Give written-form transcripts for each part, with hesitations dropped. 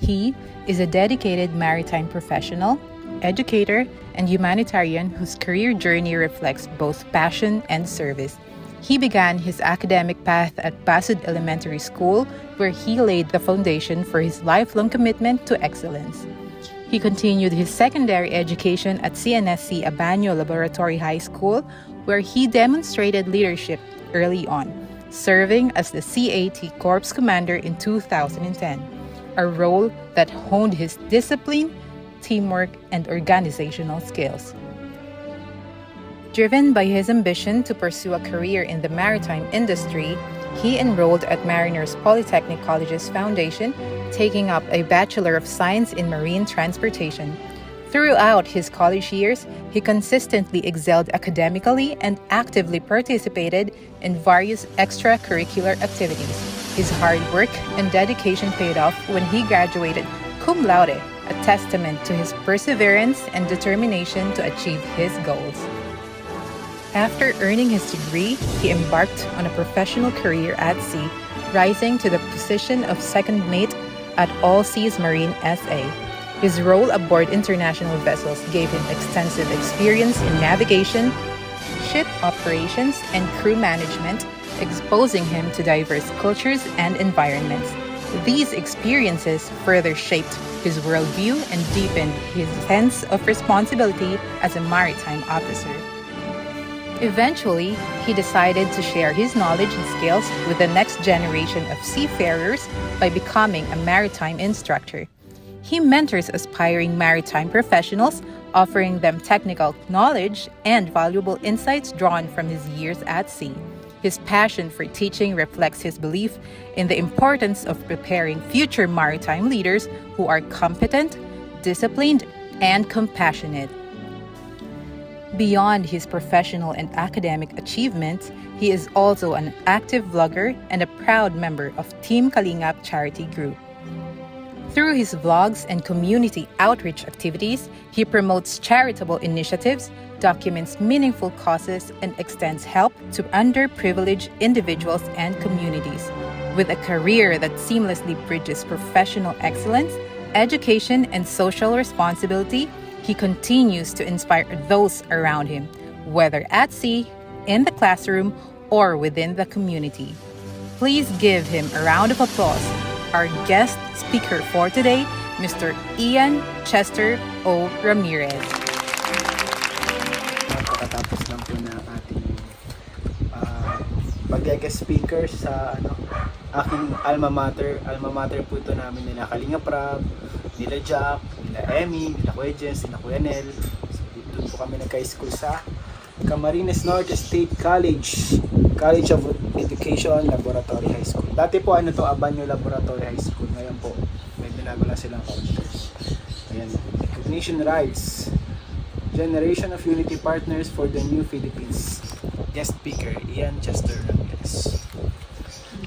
He is a dedicated maritime professional, educator, and humanitarian whose career journey reflects both passion and service. He began his academic path at Basud Elementary School, where he laid the foundation for his lifelong commitment to excellence. He continued his secondary education at CNSC Abanyo Laboratory High School, where he demonstrated leadership early on, serving as the CAT Corps Commander in 2010, a role that honed his discipline, teamwork, and organizational skills. Driven by his ambition to pursue a career in the maritime industry, he enrolled at Mariners Polytechnic College's foundation, taking up a Bachelor of Science in Marine Transportation. Throughout his college years, he consistently excelled academically and actively participated in various extracurricular activities. His hard work and dedication paid off when he graduated cum laude, a testament to his perseverance and determination to achieve his goals. After earning his degree, he embarked on a professional career at sea, rising to the position of second mate at All Seas Marine SA. His role aboard international vessels gave him extensive experience in navigation, ship operations, and crew management, exposing him to diverse cultures and environments. These experiences further shaped his worldview and deepened his sense of responsibility as a maritime officer. Eventually, he decided to share his knowledge and skills with the next generation of seafarers by becoming a maritime instructor. He mentors aspiring maritime professionals, offering them technical knowledge and valuable insights drawn from his years at sea. His passion for teaching reflects his belief in the importance of preparing future maritime leaders who are competent, disciplined, and compassionate. Beyond his professional and academic achievements, he is also an active vlogger and a proud member of Team Kalingap charity group. Through his vlogs and community outreach activities, he promotes charitable initiatives, documents meaningful causes, and extends help to underprivileged individuals and communities. With a career that seamlessly bridges professional excellence, education, and social responsibility, he continues to inspire those around him, whether at sea, in the classroom, or within the community. Please give him a round of applause. Our guest speaker for today, Mr. Ian Chester O. Ramirez. Pagkatapos lang po na ating pag-guest speaker sa aking alma mater. Alma mater po ito namin nila Kalingap Rab, nila Jack, nila Emmy, nila Kuya Jens, nila Kuya Nel. So, dito po kami nagka-school sa Camarines Norte State College, College of Education, Laboratory High School. Dati po to, Abanyo Laboratory High School. Ngayon po, may binago lang silang campus. Ayan, recognition rights, Generation of Unity Partners for the New Philippines. Guest speaker, Ian Chester Ramirez.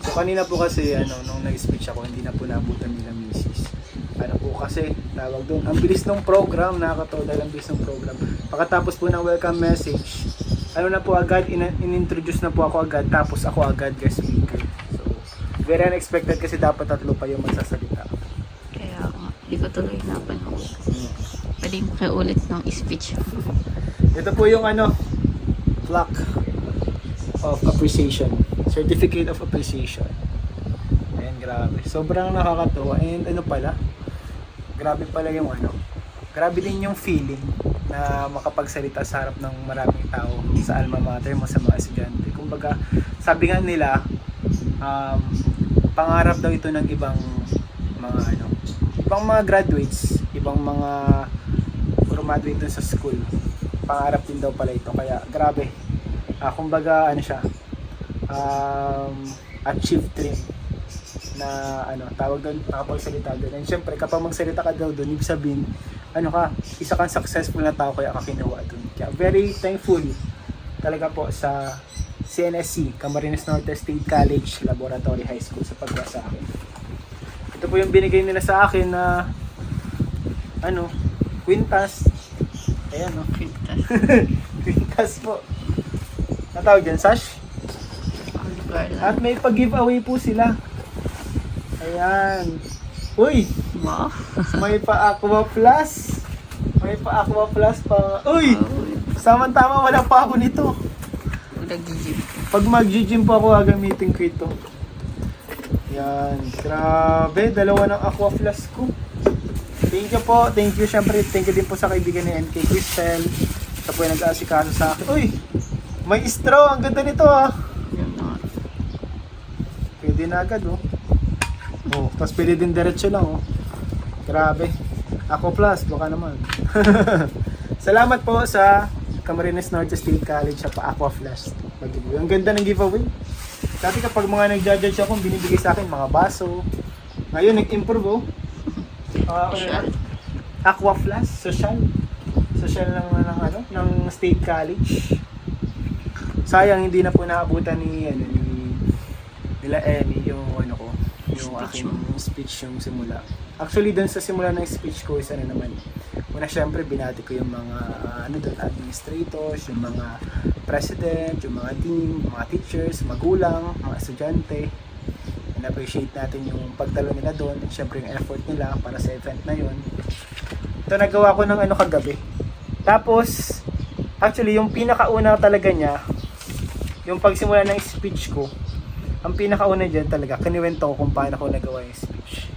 So kanina po kasi, nung nag-speech ako, hindi na po nabutan nila misis. Kasi, tawag doon, ang bilis ng program, nakakatawa dahil ang bilis ng program. Pagkatapos po ng welcome message, na po agad, in-introduce na po ako agad, tapos ako agad guest speaker. So, very unexpected kasi dapat tatlo pa yung magsasalita. Kaya hindi ko tuloy napanood. Pwede makiulit ng speech. Ito po yung plaque of appreciation, certificate of appreciation. Ayan, grabe. Sobrang nakakatawa. And grabe pala yung grabe din yung feeling na makapagsalita sa harap ng maraming tao sa alma mater mo, sa mga estudyante. Kumbaga, sabi nga nila, pangarap daw ito ng ibang mga graduates, ibang mga graduate dun sa school. Pangarap din daw pala ito. Kaya, grabe. Kumbaga, achieve dream na tawag doon, nakapagsalita doon. And syempre, kapag magsalita ka daw doon, ibig sabihin, isa kang successful na tao kaya ka kinuha doon. Kaya very thankful talaga po sa CNSC, Camarines Norte State College, Laboratory High School sa paggawa sa akin. Ito po yung binigay nila sa akin na quintas. Ayan, Quintas. Quintas po. Natawag dyan, Sash? At may pag-giveaway po sila. Ayan. Uy, Wow. May pa Aqua Plus. May pa Aqua Plus pa. Uy! Samantama wala pa ako nito. Nag-gym. Pag mag-gym po ako, gagamitin ko ito. Yan. Grabe, dalawa ng Aqua Plus ko. Thank you po. Thank you. Syempre, thank you din po sa kaibigan ni MK Cristel. Sa po yung nag-aasikaso sa akin. Uy! May straw. Ang ganda nito ah. Yan na. Pwede na agad oh. Oh, tapos pwede din diretso lang oh. Grabe. Aqua Plus, baka naman. Salamat po sa Camarines Norte State College sa Aqua Plus. Ang ganda ng giveaway. Dati kapag mga nag-judge ako, binibigay sa akin mga baso. Ngayon nag-improve oh. Aqua Plus, social ng State College. Sayang hindi na po naabutan ni nila Emmy yung yung aking speech yung simula. Actually dun sa simula ng speech ko isa na naman. Una syempre binati ko yung mga administrators, yung mga president, yung mga team, mga teachers, magulang, mga estudyante. And appreciate natin yung pagtalo nila doon at syempre yung effort nila para sa event na yun. Ito nagawa ko ng kagabi. Tapos actually yung pinakauna talaga niya yung pagsimula ng speech ko, ang pinakauna dyan talaga, kiniwento ko kung paano ko nagawa yung speech.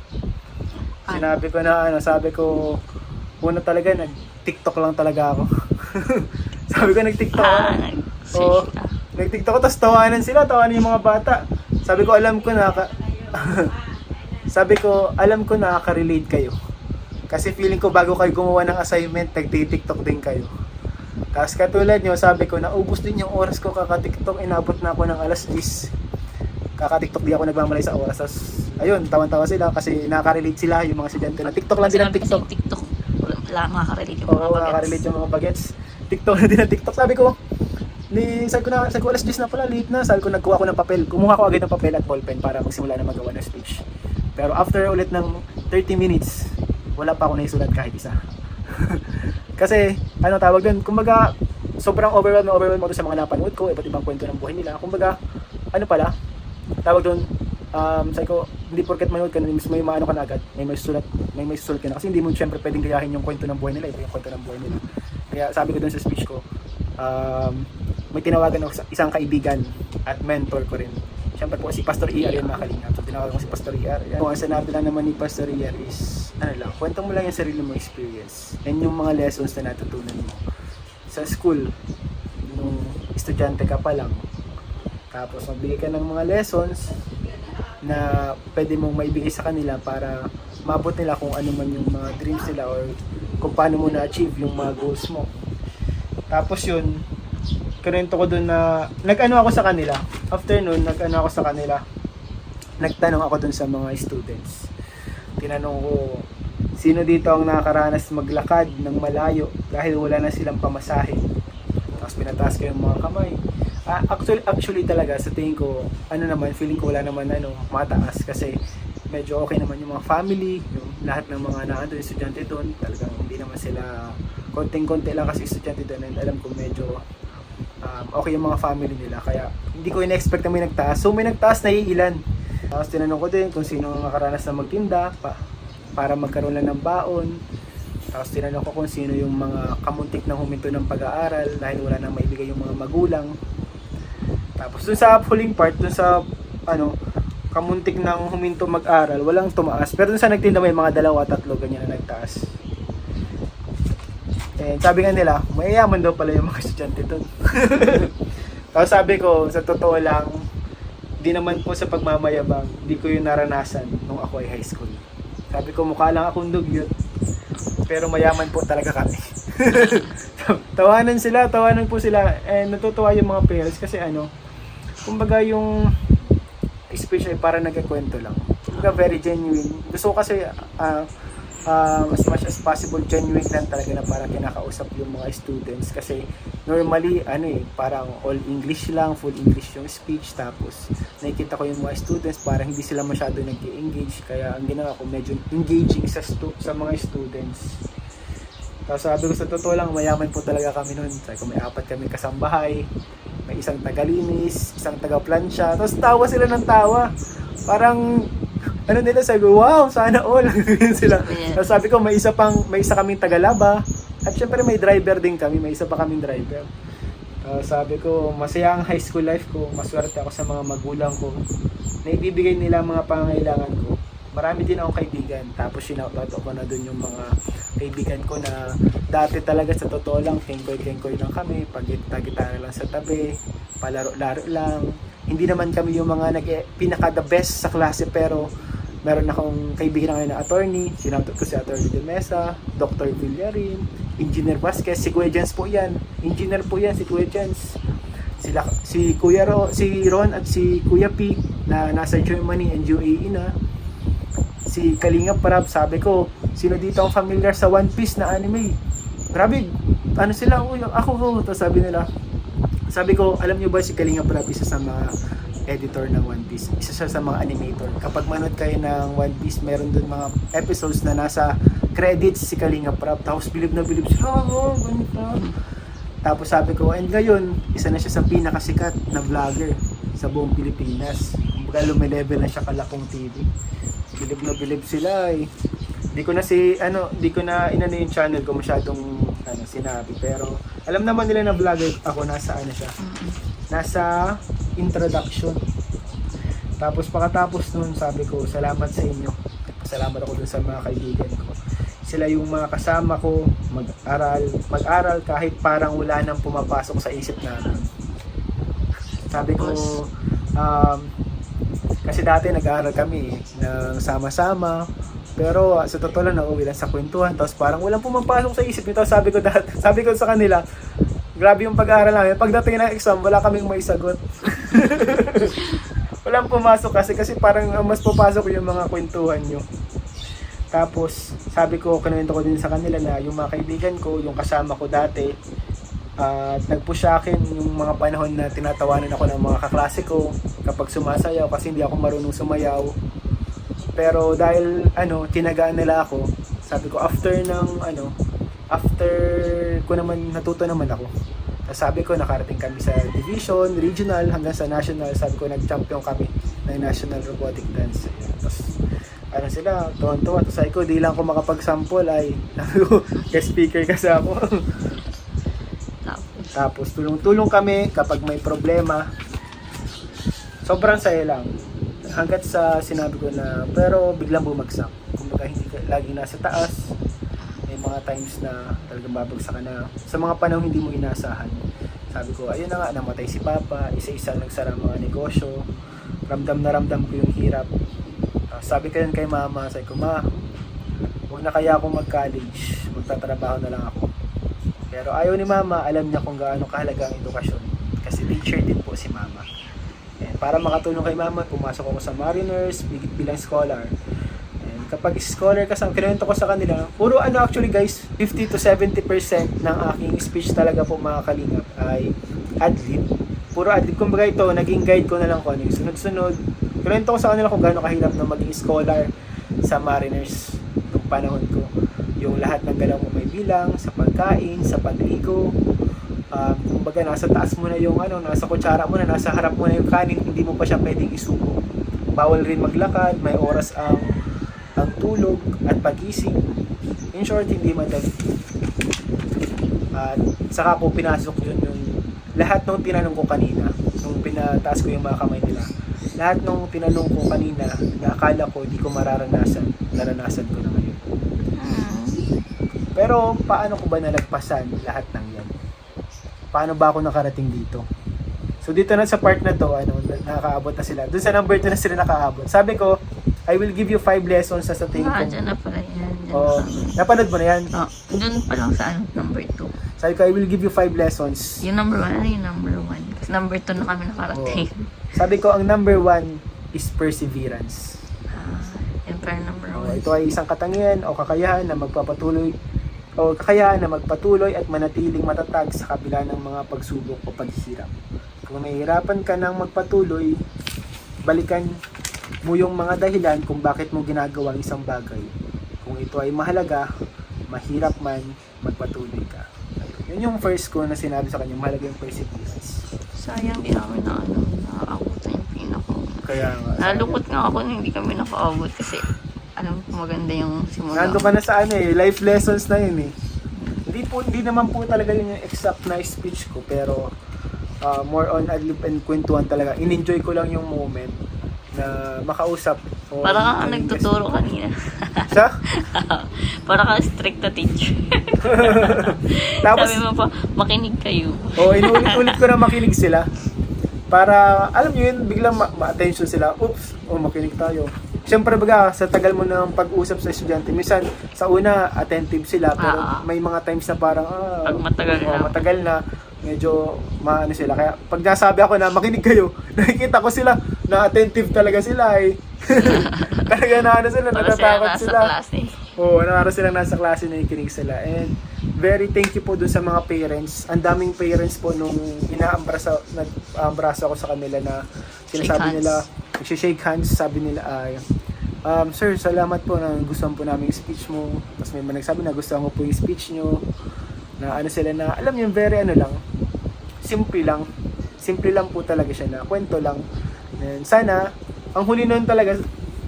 Sinabi ko na sabi ko, una talaga, nag-TikTok lang talaga ako. Sabi ko, nag-TikTok ako. Oo, nag-TikTok ko, tapos tawanan yung mga bata. Sabi ko, alam ko nakaka-relate kayo. Kasi feeling ko, bago kayo gumawa ng assignment, nag-TikTok din kayo. Tapos katulad nyo, sabi ko, naubos din yung oras ko kaka-TikTok, inabot na ako ng alas 10. Kaka-TikTok di ako nagmamalay sa oras. Tapos, ayun, tawan-tawa sila kasi nakaka-relate sila yung mga estudyante na TikTok lang din ang TikTok. TikTok. Wala makaka-relate yung mga bagets. Oo, nakaka-relate yung mga bagets. TikTok na din ang TikTok. Sabi ko, sabi ko alas 10 na pala, late na. Sabi ko, nagkuha ako ng papel. Kumuha ko agad ng papel at ballpen para magsimula na magawa ng speech. Pero after ulit ng 30 minutes, wala pa ako naisulat kahit isa. Kasi, tawag doon, kumbaga, sobrang overwhelmed ako sa mga napanood ko, iba't ibang kwento ng buhay nila. Kumbaga, tawag doon, sabi ko, hindi porket manood ka na, may maano ka na agad, may sulat ka na. Kasi hindi mo syempre pwedeng gayahin yung kwento ng buhay nila, iba yung kwento ng buhay nila. Kaya sabi ko doon sa speech ko, may tinawagan ako isang kaibigan at mentor ko rin. Syempre po si Pastor ER yan mga kalingap. So tinawagan ko si Pastor ER. Ang sinabi lang naman ni Pastor ER is, kwento mo lang yung sarili mong experience and yung mga lessons na natutunan mo sa school nung estudyante ka pa lang. Tapos magbigay ka ng mga lessons na pwede mong maibigay sa kanila para maabot nila kung ano man yung mga dreams nila or kung paano mo na-achieve yung mga goals mo. Tapos yun, kinento ko dun na ako sa kanila. After nun, ako sa kanila. Nagtanong ako dun sa mga students. Tinanong ko, sino dito ang nakakaranas maglakad ng malayo dahil wala na silang pamasahe? Tapos pinataas ko yung mga kamay. Actually talaga sa tingin ko, feeling ko wala naman mataas kasi medyo okay naman yung mga family, yung lahat ng mga naandun, estudyante doon, talagang hindi naman sila, konting-konti lang kasi estudyante doon and alam ko medyo okay yung mga family nila, kaya hindi ko in-expect na may nagtaas. So may nagtaas na iilan. Tapos tinanong ko din kung sino ang nakaranas na magtinda para magkaroon lang ng baon. Tapos tinanong ko kung sino yung mga kamuntik na huminto ng pag-aaral dahil wala nang maibigay yung mga magulang. Tapos dun sa huling part, dun sa kamuntik nang huminto mag-aral, walang tumaas. Pero dun sa nagtinda may mga 2-3 ganyan na nagtaas. And sabi nga nila, mayayaman daw pala yung mga estudyante dun. Tapos sabi ko, sa totoo lang, di naman po sa pagmamayabang, di ko yung naranasan nung ako ay high school. Sabi ko, mukha lang akong dugyot, pero mayaman po talaga kami. Tawanan po sila, and natutuwa yung mga parents kasi kumbaga yung speech ay para nagkakwento lang. Kumbaga very genuine. Gusto ko kasi as much as possible genuine lang talaga na para kinakausap yung mga students kasi normally parang all English lang, full English yung speech, tapos nakikita ko yung mga students parang hindi sila masyado nag-engage, kaya ang ginawa ko medyo engaging sa mga students. Tapos sabi ko sa totoo lang, mayaman po talaga kami noon. Sabi ko may 4 kami kasambahay, may isang tagalinis, isang taga-plansya, tapos tawa sila ng tawa. Parang ano nila, sabi ko, wow, sana all. Sila. Yeah. Tapos sabi ko, may isa kaming tagalaba. At syempre may driver din kami, may isa pa kaming driver. Sabi ko, masaya ang high school life ko. Maswerte ako sa mga magulang ko. Na ibibigay nila ang mga pangangailangan ko. Marami din akong kaibigan. Tapos sinoutout ko na dun yung mga kaibigan ko na dati talaga sa totoo lang, kengkoy lang kami. Pag-gitara lang sa tabi, palaro-laro lang. Hindi naman kami yung mga pinaka the best sa klase, pero meron akong kaibigan ngayon na attorney. Sinoutout ko si Attorney De Mesa, Dr. Villarin, Engineer Vasquez, si Kuya Jens po yan. Engineer po yan, si Kuya Jens. Si Ron at si Kuya P na nasa Germany and UAE na. Si Kalinga Prab, sabi ko, sino dito ang familiar sa One Piece na anime? Grabe, ano sila, ako. Tapos sabi ko, alam nyo ba si Kalinga Prab, isa sa mga editor ng One Piece, isa siya sa mga animator. Kapag manood kayo ng One Piece, meron dun mga episodes na nasa credits si Kalinga Prab. Tapos bilib na bilib siya, ganito. Tapos sabi ko, and ngayon, isa na siya sa pinakasikat na vlogger sa buong Pilipinas. Kumbaga lumilevel na siya kalakong TV. Bilib na bilib sila eh. Di ko na inano yung channel ko masyadong sinabi, pero alam naman nila na vlogger ako, nasa nasa introduction. Tapos pagkatapos nun, sabi ko, salamat sa inyo. Salamat ako dun sa mga kaibigan ko. Sila yung mga kasama ko mag-aral kahit parang wala nang pumapasok sa isip namin. Sabi ko, kasi dati nag-aaral kami ng sama-sama, pero sa totoo lang nauwi lang sa kwentuhan, tapos parang walang pumapasok sa isip nito. Sabi ko sa kanila, grabe yung pag-aaral namin. Pagdating ng exam, wala kaming may sagot. Walang pumasok kasi parang mas papasok yung mga kwentuhan nyo. Tapos, sabi ko, kinuwento ko din sa kanila na yung mga kaibigan ko, yung kasama ko dati, nag-push sa akin yung mga panahon na tinatawanan ako ng mga kaklase ko kapag sumasayaw kasi hindi ako marunong sumayaw. Pero dahil tinagaan nila ako, sabi ko after ko naman natuto naman ako. Tapos sabi ko nakarating kami sa division, regional hanggang sa national. Sabi ko nag-champion kami ng National Robotic Dance. Tapos sila, tuwan-tuwa. Tapos sabi ko, di lang ako makapag-sample ay guest speaker kasi ako. Tapos tulong-tulong kami kapag may problema. Sobrang saya lang. Hanggat sa sinabi ko na, pero biglang bumagsak. Kumbaga hindi ka laging nasa taas. May mga times na talagang babagsak ka na. Sa mga panahon hindi mo inaasahan. Sabi ko, ayun na nga, namatay si Papa. Isa-isa nagsara mga negosyo. Ramdam na ramdam ko yung hirap. Sabi ko yun kay Mama, sabi ko, Ma, huwag na kaya akong mag-college. Magtatrabaho na lang ako. Pero ayaw ni Mama, alam niya kung gaano kahalaga ang edukasyon. Kasi teacher din po si Mama. And para makatulong kay Mama, pumasok ako sa Mariners bilang scholar. And kapag scholar kasi, kinuwento ko sa kanila, puro actually guys, 50 to 70% ng aking speech talaga po mga kalingap ay adlib. Puro adlib. Kumbaga ito, naging guide ko na lang ko. Sunod-sunod. Kinuwento ko sa kanila kung gaano kahirap na maging scholar sa Mariners nung panahon ko. Yung lahat ng galaw mo may bilang, sa pagkain, sa pagligo. Kumbaga nasa taas mo na yung nasa kutsara mo na, nasa harap mo na yung kanin, hindi mo pa siya pwedeng isubo. Bawal rin maglakad, may oras ang tulog at pagising. In short, hindi madali. At saka ko pinasok yun yung lahat ng tinanong ko kanina, nung pinataas ko yung mga kamay nila. Lahat nung tinanong ko kanina, na akala ko di ko naranasan ko na ngayon. Pero paano ko ba nalagpasan lahat ng yan? Paano ba ako nakarating dito? So dito na sa part na to, nakakaabot na sila. Doon sa number 2 na sila nakaabot. Sabi ko, I will give you 5 lessons sa tingin ko. Dyan na pala yan. Napanood mo na yan? Doon pa lang sa number 2. Sabi ko, I will give you 5 lessons. Yung number 1, yung number 1? Kasi number 2 na kami nakarating. Sabi ko, ang number 1 is perseverance. Yung para number 1. Ito ay isang katangian o kakayahan na magpatuloy at manatiling matatag sa kabila ng mga pagsubok o paghihirap. Kung nahihirapan ka ng magpatuloy, balikan mo yung mga dahilan kung bakit mo ginagawa ang isang bagay. Kung ito ay mahalaga, mahirap man, magpatuloy ka. Yun yung first ko na sinabi sa kanya, mahalaga yung perseverance. Sayang di namin na nakakabutan yung pinako Kaya nga. Nalungkot nga ako na hindi kami nakaabot kasi alam ko maganda yung simula. Nando ka na sa ano eh, life lessons na yun eh. Hindi naman po talaga yun yung exact na speech ko, pero more on adlib and kwentuhan talaga. In-enjoy ko lang yung moment na makausap. Parang kang nagtuturo kanina. Siya? Parang kang strict na teacher. Tapos, Sabi mo pa, makinig kayo. inulit-ulit ko na makinig sila. Para, alam nyo yun, biglang ma-attention sila. Oops, makinig tayo. Siyempre baga, sa tagal mo ng pag-usap sa estudyante, minsan sa una attentive sila, pero may mga times na parang pag matagal na, medyo maano sila. Kaya pag nasabi ako na makinig kayo, nakikita ko sila na attentive talaga sila eh. Talaga na ano sila, natatakot sila. Oo, nakara silang nasa klase, nakikinig sila. And very thank you po dun sa mga parents. Ang daming parents po nung nag-ambrasa ako sa kanila na sinasabi nila, shake hands, sabi nila ay, sir, salamat po na gustuhan po namin yung speech mo. Tapos may nagsabi na gustuhan ko po yung speech nyo. Na ano sila na, alam yung very ano lang, simple lang po talaga siya na kwento lang. And sana, ang huli nun talaga,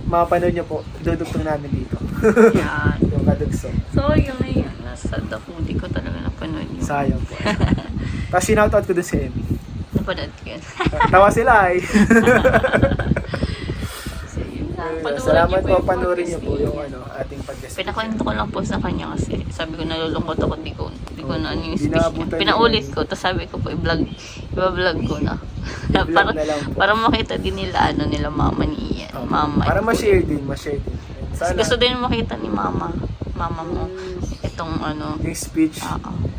mapanood nyo po, dudugtong namin dito. Yan. Yung kadugso. So, yun na yun. Nasa dako, hindi ko talaga napanood yun. Sayang po. Tapos sinoutout ko dun si Emmy. Napanood ko yun. Tawa sila eh. So, yun lang. Salamat po, panoorin niyo po yung ano, ating pag-discuss. Pinakwento ko lang po sa kanya kasi sabi ko nalulungkot ako, di ko na ano yung speech niya. Inaabutan Pinaulit niya. ko, tapos sabi ko po i-vlog ko na. I-vlog na lang po. Para makita din nila nila mama ni Ian. Mama. Para ma-share din. Sana Gusto din makita ni mama mo itong yung speech.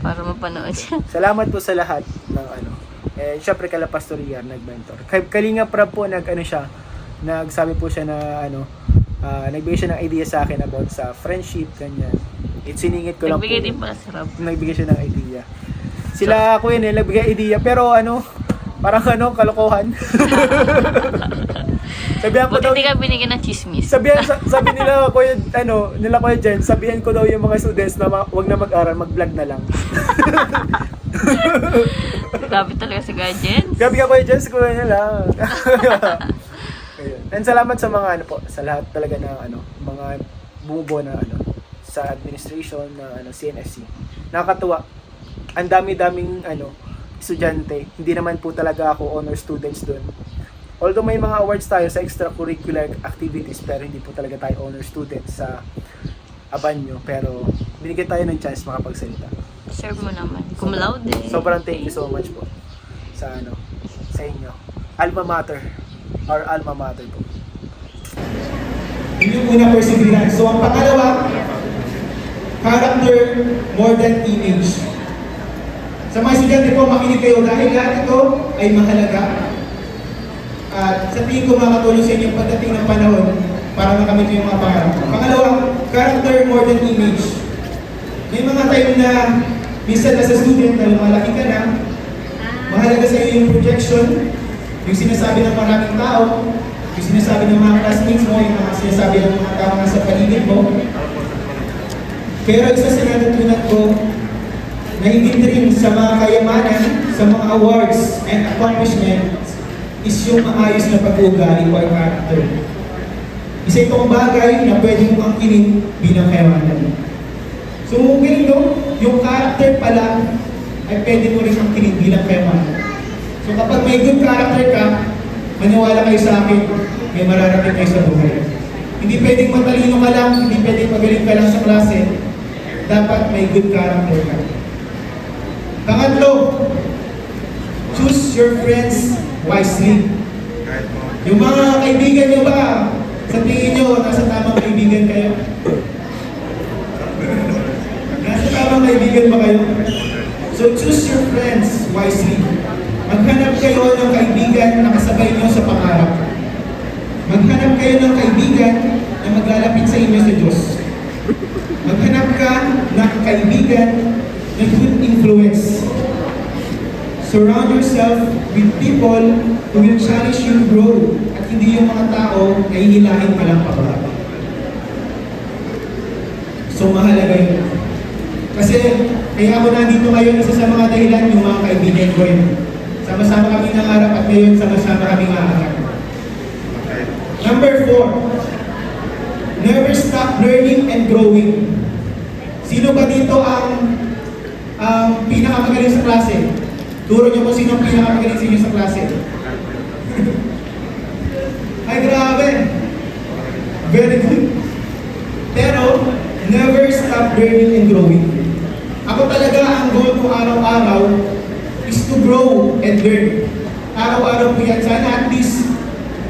para mapanood siya. Salamat po sa lahat ng ano. Eh, syempre kala Pastor Ian nag-mentor. Kalinga Prab po nagsabi po siya na nagbigay siya ng idea sa akin about sa friendship, ganyan. Siningit ko lang po. Nagbigay din pala si Rob. Nagbigay siya ng idea. Sila Kuya Nel nagbigay idea, pero parang kalokohan. Sabihan ko Buti daw, hindi ka binigyan ng chismis. sabi nila Kuya Jen, sabihan ko daw yung mga students na wag na mag-aral, mag-vlog na lang. Grabe talaga si Gajen. Gabi ka Kuya Jen, siguro na lang. Ayun. And salamat sa mga sa lahat talaga ng mga bumubuo na sa administration na CNSC. Nakakatuwa. Ang dami-daming estudyante. Hindi naman po talaga ako honor students doon. Although may mga awards tayo sa extracurricular activities, pero hindi po talaga tayo honor students sa Abanyo. Pero binigyan tayo ng chance makapagsalita. Serve mo naman. Cum laude. Sobrang thank you so much po sa sa inyo. Alma mater. Our alma mater po. Yun yung una, perseverance. So ang pangalawa, character more than image. Sa mga estudyante po, makinig kayo dahil lahat ito ay mahalaga. At sa tingin ko makatulong sa inyo pagdating ng panahon para makamit yung mga pangarap. Pangalawa, character more than image. May mga time na minsan as a student na lumalaki ka na, mahalaga sa iyo yung projection, yung sinasabi ng maraming tao, yung sinasabi ng mga classmates mo, yung mga sinasabi ng mga tao na sa paligid mo. Pero isa sa natutunan ko na hindi rin sa mga kayamanan, sa mga awards and accomplishments is yung maayos na pag-uugali or character. Isa itong bagay na pwede mong angkinin bilang kayamanan. So ganito, yung character pala ay pwede mo rin angkinin bilang kayamanan. So kapag may good character ka, maniwala kayo sa akin, may mararating kayo sa buhay. Hindi pwedeng matalino ka lang, hindi pwedeng magaling ka lang sa klase. Dapat may good character ka. Pangatlo, choose your friends wisely. Yung mga kaibigan nyo ba, sa tingin nyo, nasa tamang kaibigan kayo? Nasa tamang kaibigan ba kayo? So choose your friends wisely. Maghanap kayo ng kaibigan na kasabay nyo sa pangarap. Maghanap kayo ng kaibigan na maglalapit sa inyo sa Diyos. Maghanap ka ng kaibigan na good influence. Surround yourself with people who will challenge you to grow at hindi yung mga tao na hihilahin ka lang pababa. So mahalaga yun. Kasi kaya ako nandito ngayon, isa sa mga dahilan yung mga kaibigan ko yun. Sama-sama kami nangarap at ngayon sama-sama kami nangarap. Number 4, never stop learning and growing. Sino ba dito ang pinakamagaling sa klase? Turo niyo po sino ang pinakamagaling sa inyo sa klase. Ay, grabe! Very good. Pero, never stop learning and growing. Ako talaga, ang goal ko araw-araw is to grow and learn. Araw-araw po yan. Sana at least,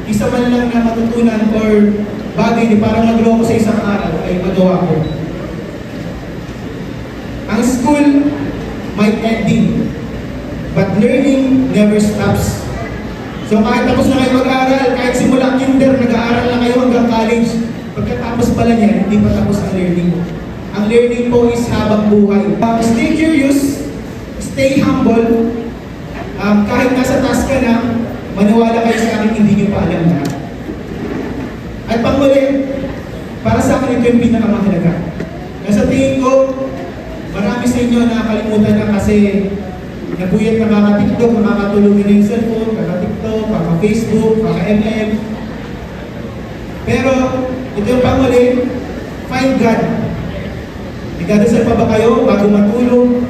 isa man lang na matutunan or bagay na parang nag-grow ko sa isang araw ay magawa ko. Ang school might ending, but learning never stops. So kahit tapos na kayo mag-aaral, kahit simula kinder, nag-aaral na kayo hanggang college, pagkatapos pala niyan, hindi pa tapos ang learning. Ang learning po is habang buhay. Stay curious, stay humble. Kahit nasa task ka na, maniwala kayo sa akin, hindi niyo pa alam lahat. At panghuli, para sa akin ito yung pinakamahalaga. Nasa tingin ko, marami sa inyo nakakalimutan na kasi nabuyat na kaka-TikTok, nakakatulog na yung cellphone, kaka-TikTok, kaka-Facebook, kaka-MM. Pero, ito yung panghuli, find God. Nagdadasal pa ba kayo bago matulog?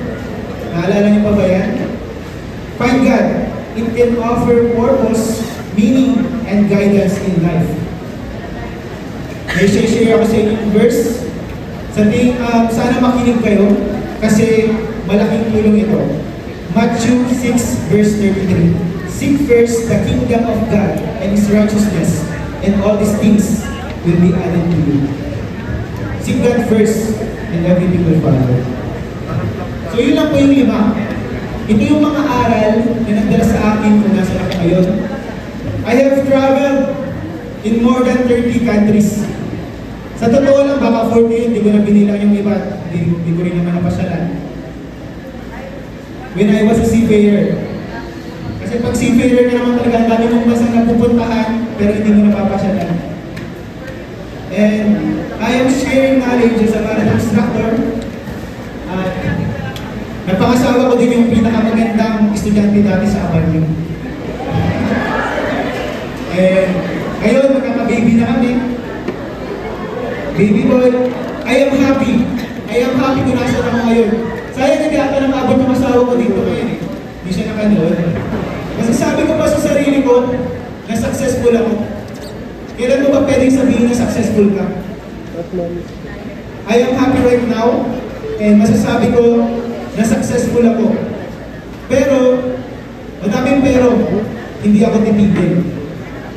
Naalala niyo pa ba yan? Find God. It can offer purpose, meaning, and guidance in life. May share ako sa inyong verse. Sana makinig kayo kasi malaking tulong ito. Matthew 6 verse 33. Seek first the kingdom of God and His righteousness, and all these things will be added to you. Seek God first, and everything will follow. So yun lang po yung 5. Ito yung mga aral na nagdala sa akin kung nasa ako ngayon. I have traveled in more than 30 countries. Sa totoo lang, baka 40 yun, di ko na binilang yung iba, di ko rin naman napasyalan. When I was a seafarer. Kasi pag seafarer ka naman talaga, ang dami mong basang napupuntahan, pero hindi mo napapasyalan. And I am sharing knowledge as a marine instructor. Napangasawa ko din yung pinakamagandang estudyante dati sa Abanyo. And ngayon, magkaka-baby na kami. Baby boy, I am happy. I am happy kung nasa ako ngayon. Sayang hindi ata nang abot ng asawa ko dito ngayon eh. Hindi siya nakanood. Kasi sabi ko pa sa sarili ko na successful ako. Kailan mo ba pwedeng sabihin na successful ka? I am happy right now and masasabi ko na successful ako. Pero, madaming pero, hindi ako titigil.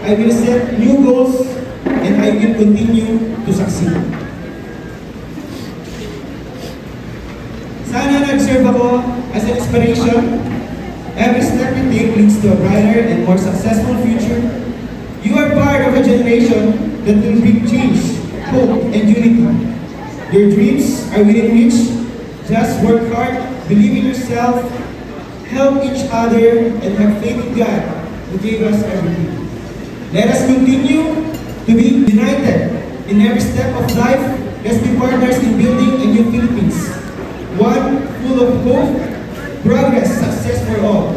I will set new goals and I will continue to succeed. Sana nag-serve ako as an inspiration. Every step you take leads to a brighter and more successful future. You are part of a generation that will bring change, hope, and unity. Your dreams are within reach. Just work hard, believe in yourself, help each other, and have faith in God who gave us everything. Let us continue to be united in every step of life. Let's be partners in building a new Philippines. One full of hope, progress, success for all.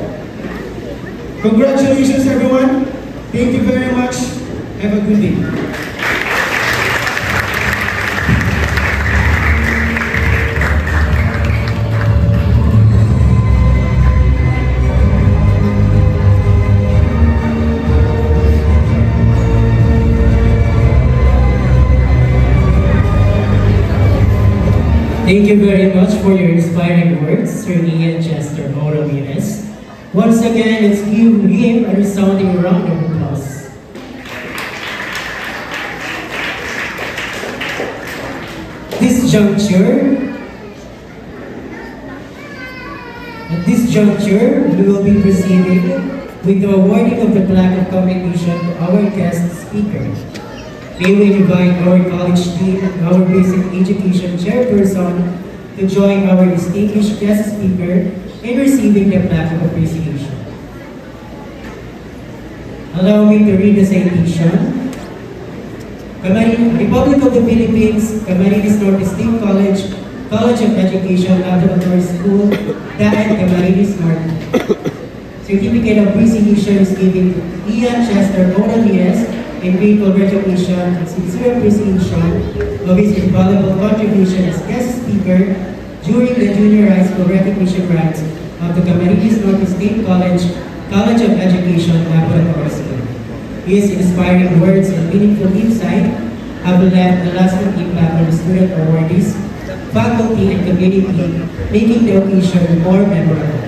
Congratulations everyone. Thank you very much. Have a good day. Thank you very much for your inspiring words, Sir Ian Chester Ramirez. Once again, let's give him a resounding round of applause. At this juncture, we will be proceeding with the awarding of the plaque of commendation to our guest speaker. May we invite our college dean and our basic education chairperson to join our distinguished guest speaker in receiving the plaque of appreciation. Allow me to read the citation. Republic of the Philippines, Camarines Norte State College, College of Education, Laboratory School, Daet Camarines Norte. Certificate of appreciation is given to Ian Chester Ramirez, in grateful recognition and sincere appreciation of his invaluable contribution as guest speaker during the Junior High School recognition rites of the Camarines Norte State College of Education, Laboratory School. His inspiring words and meaningful insight have left a lasting impact on the student awardees, faculty, and community, making the occasion more memorable.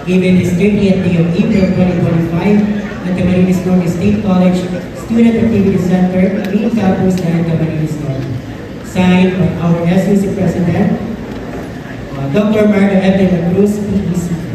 Given his 30th day of April 2025 at Camarines Norte State College Student Activity Center, main campus and Camarines Norte. Signed by our SUC President, Dr. Marco Evelyn Cruz, PEC.